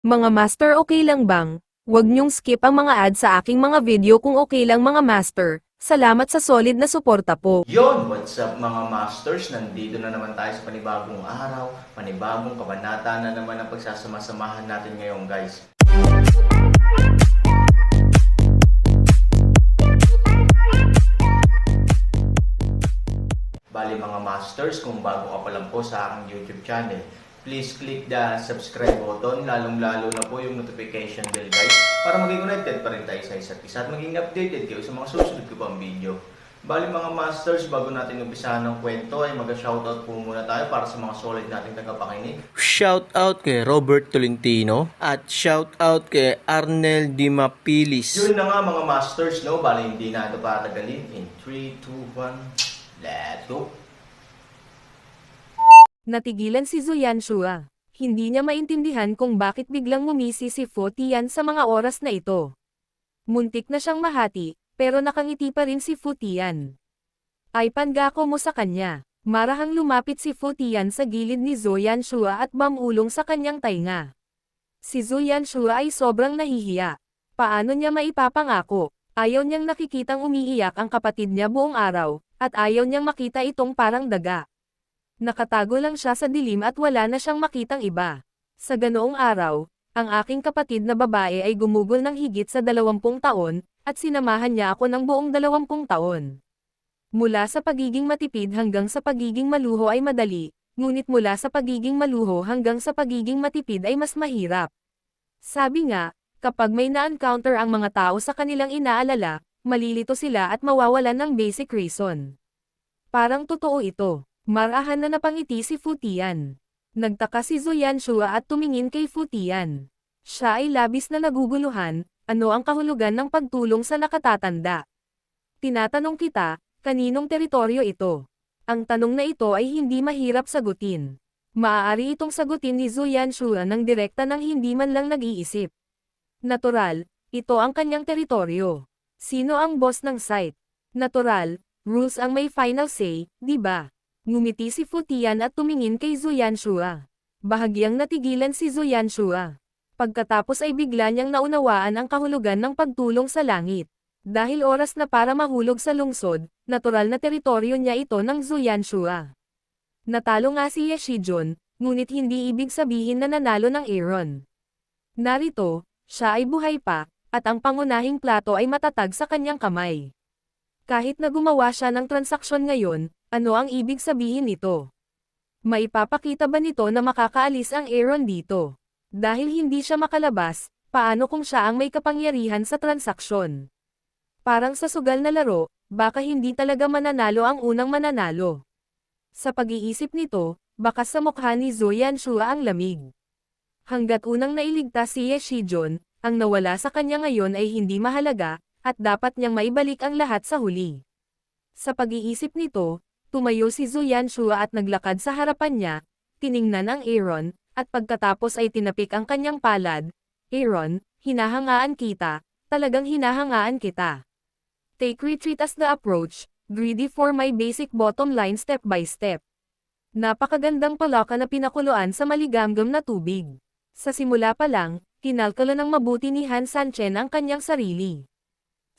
Mga master, okay lang bang? Huwag niyong skip ang mga ads sa aking mga video kung okay lang mga master. Salamat sa solid na suporta po. Yon, what's up mga masters? Nandito na naman tayo sa panibagong araw, panibagong kabanata na naman ang pagsasama-samahan natin ngayon guys. Bali mga masters, kung bago ka pa lang po sa aking YouTube channel, please click the subscribe button, lalong-lalo na po yung notification bell guys, para maging connected pa rin tayo sa isa't isa at maging updated kayo sa mga susunod ko pang video. Bali mga masters, bago natin umpisahan ng kwento ay mag-shoutout po muna tayo para sa mga solid nating tagapakinig. Shoutout kay Robert Tolentino at shoutout kay Arnel Dimapilis. Yun na nga mga masters, no? Bali hindi na ito patagalin. In 3, 2, 1, let's go! Natigilan si Zuyan Shua. Hindi niya maintindihan kung bakit biglang ngumisi si Fu Tian sa mga oras na ito. Muntik na siyang mahati, pero nakangiti pa rin si Fu Tian. Ay pangako mo sa kanya. Marahang lumapit si Fu Tian sa gilid ni Zuyan Shua at mamulong sa kanyang tainga. Si Zuyan Shua ay sobrang nahihiya. Paano niya maipapangako? Ayaw niyang nakikitang umiiyak ang kapatid niya buong araw, at ayaw niyang makita itong parang daga. Nakatago lang siya sa dilim at wala na siyang makitang iba. Sa ganoong araw, ang aking kapatid na babae ay gumugol ng higit sa 20 taon, at sinamahan niya ako ng buong 20 taon. Mula sa pagiging matipid hanggang sa pagiging maluho ay madali, ngunit mula sa pagiging maluho hanggang sa pagiging matipid ay mas mahirap. Sabi nga, kapag may na-encounter ang mga tao sa kanilang inaalala, malilito sila at mawawalan ng basic reason. Parang totoo ito. Marahan na napangiti si Fu Tian. Nagtaka si Zuyan Shua at tumingin kay Fu Tian. Siya ay labis na naguguluhan, ano ang kahulugan ng pagtulong sa nakatatanda? Tinatanong kita, kaninong teritoryo ito? Ang tanong na ito ay hindi mahirap sagutin. Maaari itong sagutin ni Zuyan Shua ng direkta nang hindi man lang nag-iisip. Natural, ito ang kanyang teritoryo. Sino ang boss ng site? Natural, rules ang may final say, di ba? Ngumiti si Fu Tian at tumingin kay Zuyan Shua. Bahagyang natigilan si Zuyan Shua. Pagkatapos ay bigla niyang naunawaan ang kahulugan ng pagtulong sa langit. Dahil oras na para mahulog sa lungsod, natural na teritoryo niya ito ng Zuyan Shua. Natalo nga si Ye Shijun, ngunit hindi ibig sabihin na nanalo ng Aaron. Narito, siya ay buhay pa, at ang pangunahing plato ay matatag sa kanyang kamay. Kahit na gumawa siya ng transaksyon ngayon, ano ang ibig sabihin nito? Maipapakita ba nito na makakaalis ang Aaron dito? Dahil hindi siya makalabas, paano kung siya ang may kapangyarihan sa transaksyon? Parang sa sugal na laro, baka hindi talaga mananalo ang unang mananalo. Sa pag-iisip nito, baka sa mukha ni Zuyan Shua ang lamig. Hanggat unang nailigtas si Ye Shijun, ang nawala sa kanya ngayon ay hindi mahalaga, at dapat niyang maibalik ang lahat sa huli. Sa pag-iisip nito, tumayo si Zuyan Shua at naglakad sa harapan niya, tiningnan ang Aaron, at pagkatapos ay tinapik ang kanyang palad. Aaron, hinahangaan kita, talagang hinahangaan kita. Take retreat as the approach, greedy for my basic bottom line step by step. Napakagandang palaka na pinakuluan sa maligamgam na tubig. Sa simula pa lang, kinalkalo ng mabuti ni Han Sanchen ang kanyang sarili.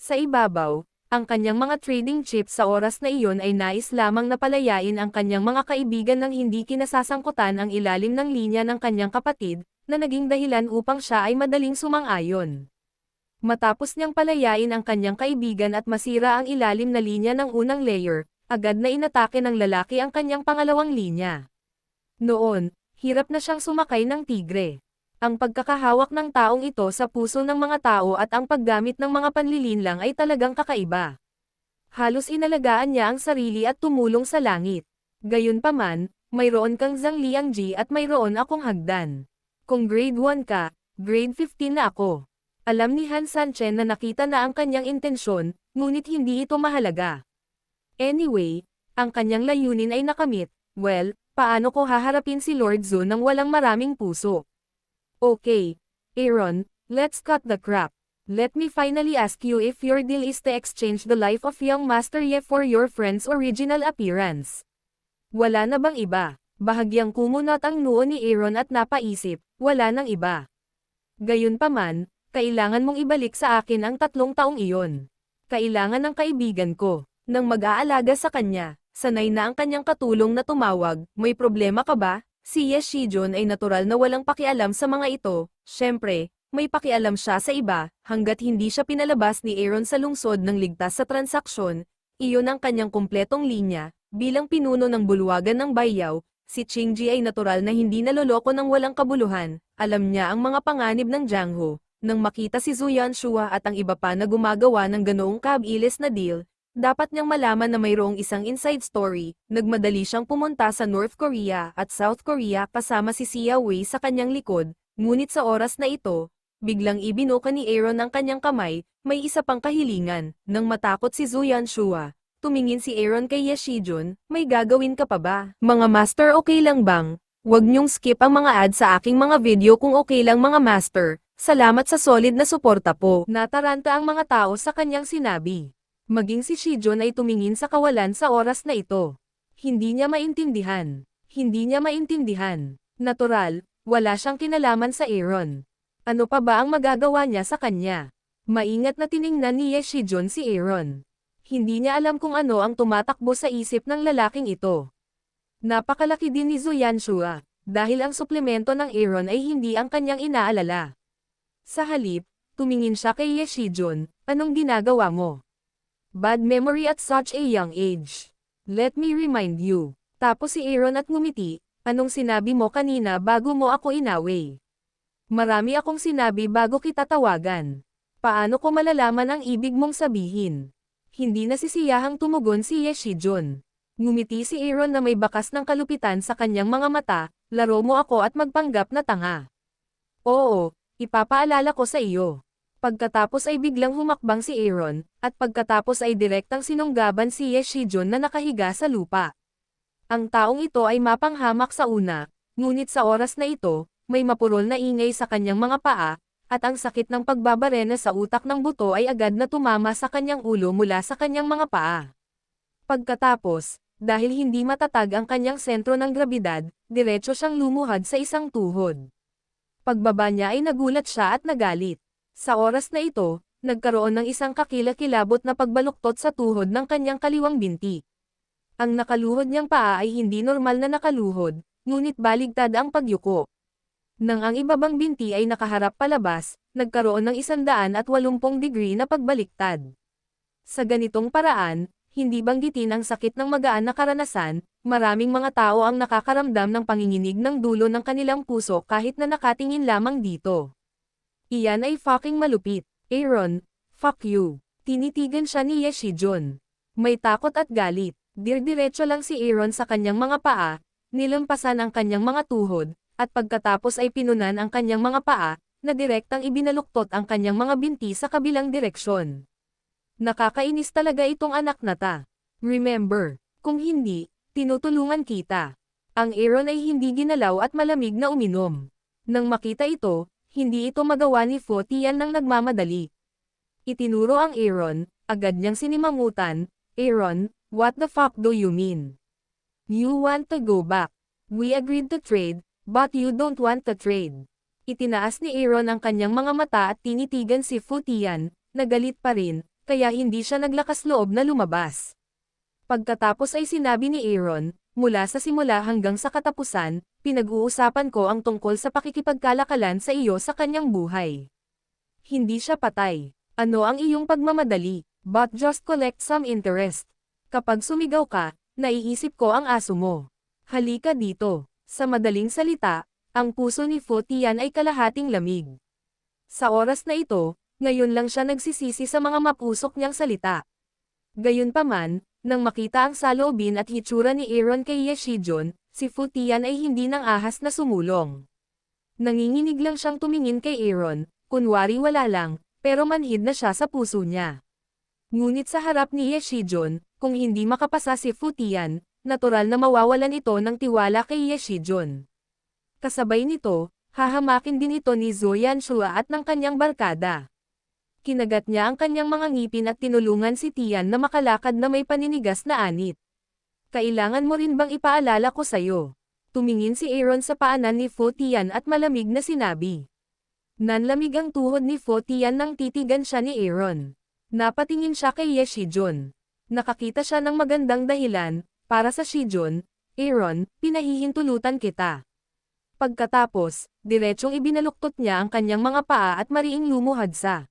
Sa ibabaw, ang kanyang mga trading chips sa oras na iyon ay nais lamang na palayain ang kanyang mga kaibigan nang hindi kinasasangkutan ang ilalim ng linya ng kanyang kapatid, na naging dahilan upang siya ay madaling sumang-ayon. Matapos niyang palayain ang kanyang kaibigan at masira ang ilalim na linya ng unang layer, agad na inatake ng lalaki ang kanyang pangalawang linya. Noon, hirap na siyang sumakay ng tigre. Ang pagkakahawak ng taong ito sa puso ng mga tao at ang paggamit ng mga panlilinlang ay talagang kakaiba. Halos inalagaan niya ang sarili at tumulong sa langit. Gayunpaman, mayroon kang Zhang Liangji at mayroon akong hagdan. Kung grade 1 ka, grade 15 na ako. Alam ni Han Sanchen na nakita na ang kanyang intensyon, ngunit hindi ito mahalaga. Anyway, ang kanyang layunin ay nakamit. Well, paano ko haharapin si Lord Zhu nang walang maraming puso? Okay, Aaron, let's cut the crap. Let me finally ask you if your deal is to exchange the life of young Master Ye for your friend's original appearance. Wala na bang iba? Bahagyang kumunot ang noo ni Aaron at napaisip, wala nang iba. Gayunpaman, kailangan mong ibalik sa akin ang 3 taong iyon. Kailangan ng kaibigan ko, nang mag-aalaga sa kanya, sanay na ang kanyang katulong na tumawag, may problema ka ba? Si Ye Shijun ay natural na walang pakialam sa mga ito, syempre, may pakialam siya sa iba, hanggat hindi siya pinalabas ni Aaron sa lungsod ng ligtas sa transaksyon, iyon ang kanyang kumpletong linya, bilang pinuno ng bulwagan ng Bayaw, si Qingji ay natural na hindi naloloko ng walang kabuluhan, alam niya ang mga panganib ng Jianghu. Nang makita si Zhu Yanshua at ang iba pa na gumagawa ng ganoong kabilis na deal, dapat niyang malaman na mayroong isang inside story, nagmadali siyang pumunta sa North Korea at South Korea kasama si Xia Wei sa kanyang likod, ngunit sa oras na ito, biglang ibinuka ni Aaron ang kanyang kamay, may isa pang kahilingan, nang matakot si Zhu Yanshua. Tumingin si Aaron kay Ye Shijun, may gagawin ka pa ba? Mga master okay lang bang? Huwag niyong skip ang mga ads sa aking mga video kung okay lang mga master. Salamat sa solid na suporta po. Nataranta ang mga tao sa kanyang sinabi. Maging si Shijun ay tumingin sa kawalan sa oras na ito. Hindi niya maintindihan. Hindi niya maintindihan. Natural, wala siyang kinalaman sa Aaron. Ano pa ba ang magagawa niya sa kanya? Maingat na tiningnan ni Ye Shijun si Aaron. Hindi niya alam kung ano ang tumatakbo sa isip ng lalaking ito. Napakalaki din ni Zhu Yanshua, dahil ang suplemento ng Aaron ay hindi ang kanyang inaalala. Sa halip, tumingin siya kay Ye Shijun, anong ginagawa mo? Bad memory at such a young age. Let me remind you. Tapos si Aaron at ngumiti, anong sinabi mo kanina bago mo ako inaway? Marami akong sinabi bago kita tawagan. Paano ko malalaman ang ibig mong sabihin? Hindi nasisiyahang tumugon si Ye Shijun. Ngumiti si Aaron na may bakas ng kalupitan sa kanyang mga mata, laro mo ako at magpanggap na tanga. Oo. Ipapaalala ko sa iyo. Pagkatapos ay biglang humakbang si Aaron, at pagkatapos ay direktang sinunggaban si Ye Shijun na nakahiga sa lupa. Ang taong ito ay mapanghamak sa una, ngunit sa oras na ito, may mapurol na ingay sa kanyang mga paa, at ang sakit ng pagbabarena sa utak ng buto ay agad na tumama sa kanyang ulo mula sa kanyang mga paa. Pagkatapos, dahil hindi matatag ang kanyang sentro ng grabidad, diretso siyang lumuhad sa isang tuhod. Pagbaba niya ay nagulat siya at nagalit. Sa oras na ito, nagkaroon ng isang kakilakilabot na pagbaluktot sa tuhod ng kanyang kaliwang binti. Ang nakaluhod niyang paa ay hindi normal na nakaluhod, ngunit baligtad ang pagyuko. Nang ang ibabang binti ay nakaharap palabas, nagkaroon ng 180 degree na pagbaliktad. Sa ganitong paraan, hindi banggitin ang sakit ng magaan na karanasan, maraming mga tao ang nakakaramdam ng panginginig ng dulo ng kanilang puso kahit na nakatingin lamang dito. Iyan ay fucking malupit. Aaron, fuck you. Tinitigan siya ni Ye Shijun. May takot at galit. Dirdiretso lang si Aaron sa kanyang mga paa, nilampasan ang kanyang mga tuhod, at pagkatapos ay pinunan ang kanyang mga paa, na direktang ibinaluktot ang kanyang mga binti sa kabilang direksyon. Nakakainis talaga itong anak na ta. Remember, kung hindi, tinutulungan kita. Ang Aaron ay hindi ginalaw at malamig na uminom. Nang makita ito, hindi ito magawa ni Fu Tian nang nagmamadali. Itinuro ang Aaron, agad niyang sinimangutan, Aaron, what the fuck do you mean? You want to go back. We agreed to trade, but you don't want to trade. Itinaas ni Aaron ang kanyang mga mata at tinitigan si Fu Tian, nagalit pa rin, kaya hindi siya naglakas loob na lumabas. Pagkatapos ay sinabi ni Aaron, mula sa simula hanggang sa katapusan, pinag-uusapan ko ang tungkol sa pakikipagkalakalan sa iyo sa kanyang buhay. Hindi siya patay. Ano ang iyong pagmamadali? But just collect some interest. Kapag sumigaw ka, naiisip ko ang aso mo. Halika dito. Sa madaling salita, ang puso ni Fu Tian ay kalahating lamig. Sa oras na ito, ngayon lang siya nagsisisi sa mga mapusok niyang salita. Gayunpaman, nang makita ang saloobin at hitsura ni Aaron kay Ye Shijun, si Fu Tian ay hindi nang ahas na sumulong. Nanginginig lang siyang tumingin kay Aaron, kunwari wala lang, pero manhid na siya sa puso niya. Ngunit sa harap ni Ye Shijun, kung hindi makapasa si Fu Tian, natural na mawawalan ito ng tiwala kay Ye Shijun. Kasabay nito, hahamakin din ito ni Zhu Yanshua at ng kanyang barkada. Kinagat niya ang kanyang mga ngipin at tinulungan si Tian na makalakad na may paninigas na anit. Kailangan mo rin bang ipaalala ko sa'yo? Tumingin si Aaron sa paanan ni Fu Tian at malamig na sinabi. Nanlamig ang tuhod ni Fo Tian nang titigan siya ni Aaron. Napatingin siya kay Ye Shijun. Nakakita siya ng magandang dahilan, para sa Shijun, Aaron, pinahihintulutan kita. Pagkatapos, diretsong ibinaluktot niya ang kanyang mga paa at mariing lumuhad sa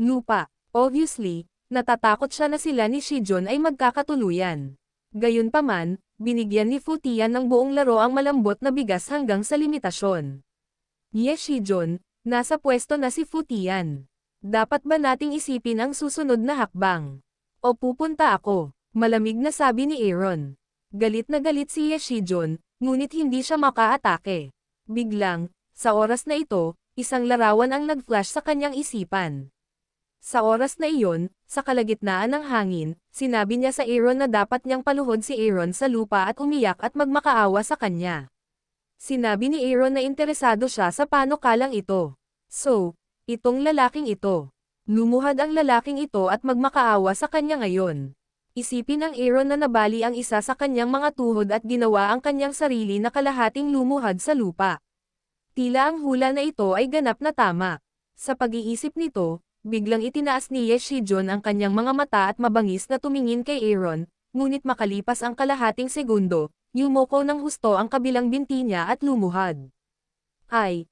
lupa. Obviously, natatakot siya na sila ni Shijun ay magkakatuluyan. Gayunpaman, binigyan ni Fu Tian ng buong laro ang malambot na bigas hanggang sa limitasyon. Ye Shijun, nasa pwesto na si Fu Tian. Dapat ba nating isipin ang susunod na hakbang? O pupunta ako? Malamig na sabi ni Aaron. Galit na galit si Ye Shijun, ngunit hindi siya makaatake. Biglang, sa oras na ito, isang larawan ang nag-flash sa kanyang isipan. Sa oras na iyon, sa kalagitnaan ng hangin, sinabi niya sa Aaron na dapat niyang paluhod si Aaron sa lupa at umiyak at magmakaawa sa kanya. Sinabi ni Aaron na interesado siya sa panukalang ito. So, itong lalaking ito. Lumuhad ang lalaking ito at magmakaawa sa kanya ngayon. Isipin ng Aaron na nabali ang isa sa kanyang mga tuhod at ginawa ang kanyang sarili na kalahating lumuhad sa lupa. Tila ang hula na ito ay ganap na tama. Sa pag-iisip nito, biglang itinaas ni Ye Shijun ang kanyang mga mata at mabangis na tumingin kay Aaron, ngunit makalipas ang kalahating segundo, yumoko ng husto ang kabilang binti niya at lumuhad. I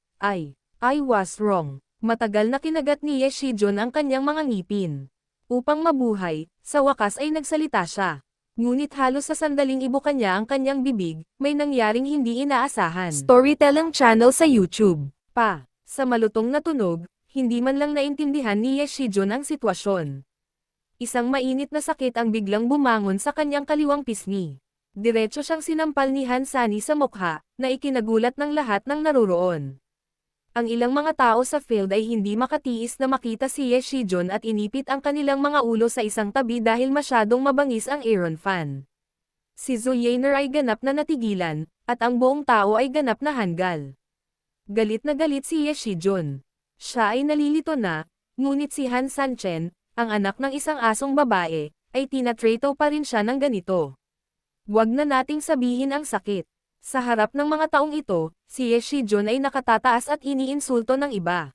was wrong. Matagal na kinagat ni Ye Shijun ang kanyang mga ngipin. Upang mabuhay, sa wakas ay nagsalita siya. Ngunit halos sa sandaling ibuka niya ang kanyang bibig, may nangyaring hindi inaasahan. Storytelling channel sa YouTube. Sa malutong na tunog, hindi man lang naintindihan ni Ye Shijun ang sitwasyon. Isang mainit na sakit ang biglang bumangon sa kanyang kaliwang pisngi. Diretso siyang sinampal ni Han Sani sa mukha, na ikinagulat ng lahat ng naruroon. Ang ilang mga tao sa field ay hindi makatiis na makita si Ye Shijun at inipit ang kanilang mga ulo sa isang tabi dahil masyadong mabangis ang Aaron fan. Si Zhu Yaner ay ganap na natigilan, at ang buong tao ay ganap na hanggal. Galit na galit si Ye Shijun. Siya ay nalilito na, ngunit si Han Sanchen, ang anak ng isang asong babae, ay tinatrato pa rin siya ng ganito. Huwag na nating sabihin ang sakit. Sa harap ng mga taong ito, si Ye Shijun ay nakatataas at iniinsulto ng iba.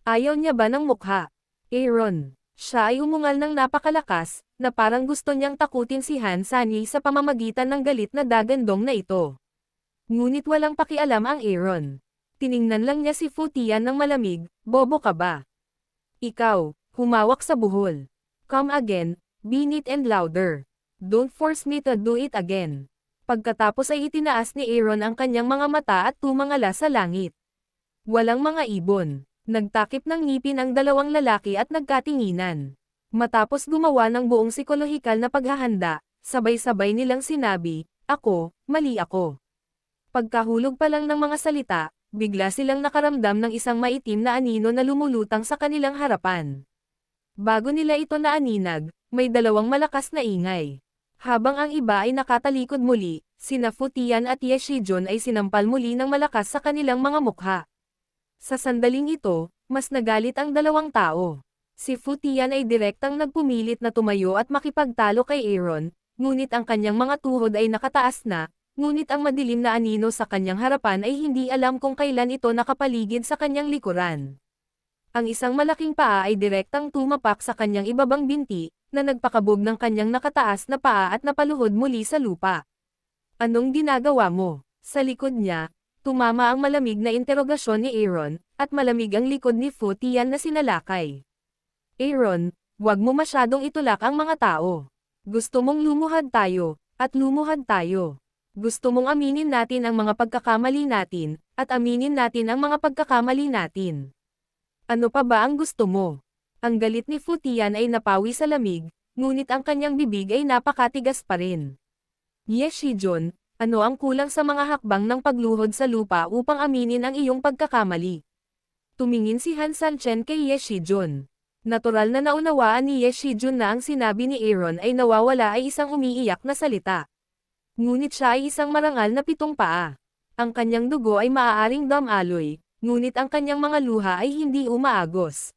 Ayaw niya ba ng mukha? Aaron. Siya ay umungal ng napakalakas, na parang gusto niyang takutin si Han Sani sa pamamagitan ng galit na dagandong na ito. Ngunit walang pakialam ang Aaron. Tiningnan lang niya si Fu Tian ng malamig, bobo ka ba? Ikaw, humawak sa buhol. Come again, be neat and louder. Don't force me to do it again. Pagkatapos ay itinaas ni Aaron ang kanyang mga mata at tumangala sa langit. Walang mga ibon. Nagtakip ng ngipin ang dalawang lalaki at nagkatinginan. Matapos gumawa ng buong psikolohikal na paghahanda, sabay-sabay nilang sinabi, "Ako, mali ako." Pagkahulog pa lang ng mga salita, bigla silang nakaramdam ng isang maitim na anino na lumulutang sa kanilang harapan. Bago nila ito naaninag, may dalawang malakas na ingay. Habang ang iba ay nakatalikod muli, sina Fu Tian at Ye Shijun ay sinampal muli ng malakas sa kanilang mga mukha. Sa sandaling ito, mas nagalit ang dalawang tao. Si Fu Tian ay direktang nagpumilit na tumayo at makipagtalo kay Aaron, ngunit ang kanyang mga tuhod ay nakataas na, ngunit ang madilim na anino sa kanyang harapan ay hindi alam kung kailan ito nakapaligid sa kanyang likuran. Ang isang malaking paa ay direktang tumapak sa kanyang ibabang binti, na nagpakabog ng kanyang nakataas na paa at napaluhod muli sa lupa. Anong ginagawa mo? Sa likod niya, tumama ang malamig na interogasyon ni Aaron, at malamig ang likod ni Fu Tian na sinalakay. Aaron, huwag mo masyadong itulak ang mga tao. Gusto mong lumuhad tayo, at lumuhad tayo. Gusto mong aminin natin ang mga pagkakamali natin, at aminin natin ang mga pagkakamali natin. Ano pa ba ang gusto mo? Ang galit ni Fu Tian ay napawi sa lamig, ngunit ang kanyang bibig ay napakatigas pa rin. Ye Shijun, ano ang kulang sa mga hakbang ng pagluhod sa lupa upang aminin ang iyong pagkakamali? Tumingin si Han Sanchen kay Ye Shijun. Natural na naunawaan ni Ye Shijun na ang sinabi ni Aaron ay nawawala ay isang umiiyak na salita. Ngunit siya ay isang marangal na 7 paa. Ang kanyang dugo ay maaaring damaloy, ngunit ang kanyang mga luha ay hindi umaagos.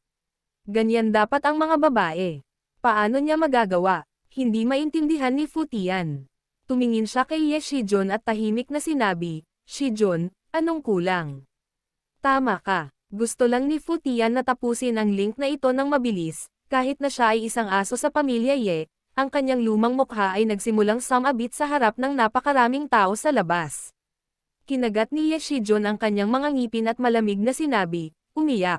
Ganyan dapat ang mga babae. Paano niya magagawa? Hindi maintindihan ni Fu Tian. Tumingin siya kay Ye Shijun at tahimik na sinabi, "Shijun, anong kulang?" Tama ka. Gusto lang ni Fu Tian na tapusin ang link na ito ng mabilis, kahit na siya ay isang aso sa pamilya Ye, ang kanyang lumang mukha ay nagsimulang sumabit sa harap ng napakaraming tao sa labas. Kinagat ni Ye Shijun ang kanyang mga ngipin at malamig na sinabi, umiyak.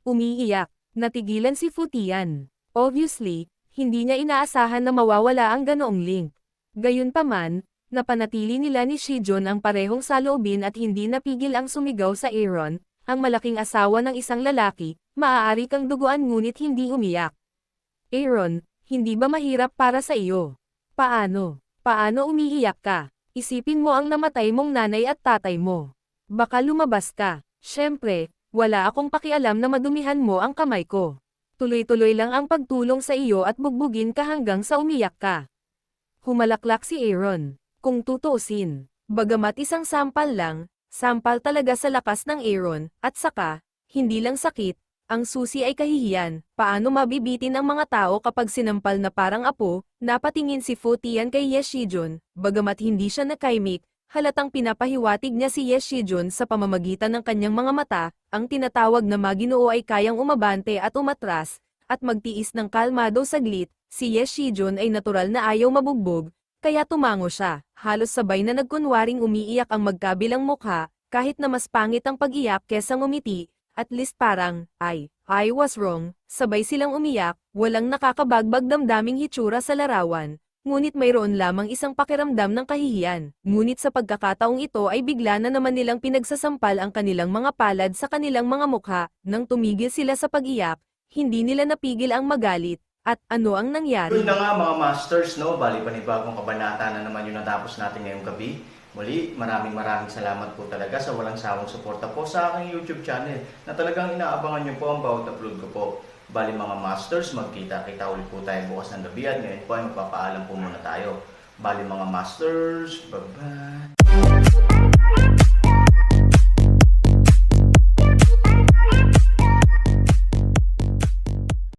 Umiiyak, natigilan si Fu Tian. Obviously, hindi niya inaasahan na mawawala ang ganoong link. Gayunpaman, napanatili nila ni Shijun ang parehong saloobin at hindi napigil ang sumigaw sa Aaron, ang malaking asawa ng isang lalaki, maaari kang duguan ngunit hindi umiyak. Aaron, hindi ba mahirap para sa iyo? Paano? Paano umiiyak ka? Isipin mo ang namatay mong nanay at tatay mo. Baka lumabas ka. Siyempre, wala akong pakialam na madumihan mo ang kamay ko. Tuloy-tuloy lang ang pagtulong sa iyo at bugbugin ka hanggang sa umiyak ka. Humalaklak si Aaron. Kung tutuusin, bagamat isang sampal lang, sampal talaga sa lakas ng Aaron, at saka, hindi lang sakit, ang susi ay kahihiyan. Paano mabibitin ang mga tao kapag sinampal na parang apo? Napatingin si Fu Tian kay Ye Shijun, bagamat hindi siya nakaimik, halatang pinapahiwatig niya si Ye Shijun sa pamamagitan ng kanyang mga mata, ang tinatawag na maginoo ay kayang umabante at umatras, at magtiis ng kalmado saglit. Si Ye Shijun ay natural na ayaw mabugbog, kaya tumango siya, halos sabay na nagkunwaring umiiyak ang magkabilang mukha, kahit na mas pangit ang pag-iyak kesa ngumiti. At least parang, I was wrong, sabay silang umiyak, walang nakakabagbag damdaming hitsura sa larawan, ngunit mayroon lamang isang pakiramdam ng kahihiyan. Ngunit sa pagkakataong ito ay bigla na naman nilang pinagsasampal ang kanilang mga palad sa kanilang mga mukha, nang tumigil sila sa pag-iyak, hindi nila napigil ang magalit. At ano ang nangyari? Yun na nga mga masters, no? Bali panibagong kabanata na naman yung natapos natin ngayong gabi. Muli, maraming salamat po talaga sa walang sawang suporta po sa aking YouTube channel na talagang inaabangan nyo po ang bawat upload ko po. Bali mga masters, magkita-kita ulit po tayo bukas ng gabi at ngayon po ay magpapaalam po muna tayo. Bali mga masters, bye-bye!